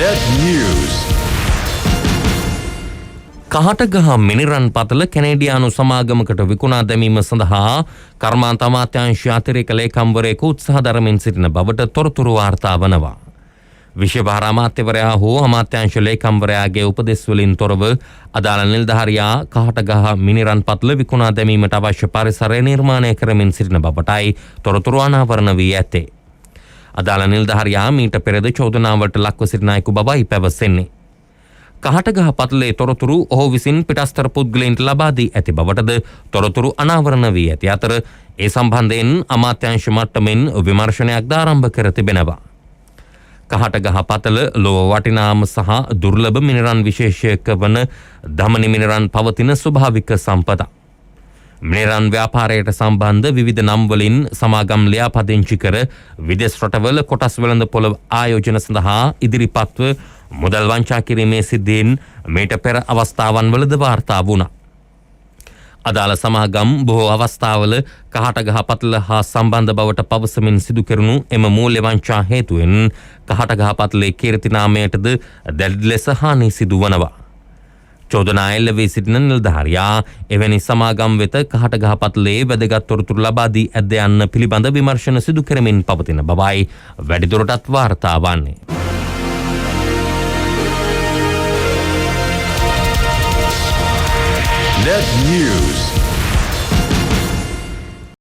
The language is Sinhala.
Net News. කහටගහ මිනිරන් පතල කැනේඩියානු සමාගමකට විකුණා දැමීම සඳහා කර්මාන්ත අමාත්‍යාංශ අතිරේක ලේකම්වරයෙකු උත්සාහ දරමින් සිටින බවට තොරතුරු වාර්තා වනවා. විශේෂ අමාත්‍යවරයා හෝ අමාත්‍යාංශ ලේකම්වරයාගේ උපදෙස් වලින් තොරව අදාළ නිලධාරියා කහටගහ මිනිරන් පතල විකුණා දැමීමට අවශ්‍ය පරිසරය නිර්මාණය කරමින් සිටින බවටයි තොරතුරු අනාවරණ වී ඇත්තේ. අදාළ නිලධාරියා මීට පෙරද චෝදනාවට ලක්ව සිටින අයෙකු බවයි පැවසෙන්නේ. කහටගහ පතලේ තොරතුරු ඔහු විසින් පිටස්තර පුද්ගලයන්ට ලබා දී ඇති බවටද තොරතුරු අනාවරණ වී ඇති අතර ඒ සම්බන්ධයෙන් අමාත්‍යාංශ මට්ටමින් විමර්ශනයක් ආරම්භ කර තිබෙනවා. කහටගහ පතල ලොව වටිනාම සහ දුර්ලභ මිනිරන් විශේෂයක වන දමනි මිනිරන් පවතින ස්වභාවික සම්පතක්. මිනිරන් ව්‍යාපාරයට සම්බන්ධ විවිධ නම් වලින් සමාගම් ලියාපදිංචි කර විදේශ රටවල කොටස් වෙළඳ පොළ ආයෝජන සඳහා ඉදිරිපත්ව මුදල් වංචා කිරීමේ සිද්ධීන් මීට පෙර අවස්ථාවන් වලද වාර්තා වුණා. අදාළ සමාගම් බොහෝ අවස්ථාවල කහටගහ පතල හා සම්බන්ධ බවට පවසමින් සිදු කෙරුණු එම මූල්‍ය වංචා හේතුවෙන් කහටගහ පතලේ කීර්ති නාමයටද දැඩි ලෙස හානි සිදු වනවා. චෝදනා එල්ල වී සිටින නිලධාරියා එවැනි සමාගම් වෙත කහටගහ පතලේ වැදගත් තොරතුරු ලබා දී ඇද්ද යන්න පිළිබඳ විමර්ශන සිදු කරමින් පවතින බවයි වැඩිදුරටත් වාර්තා වන්නේ. Net News.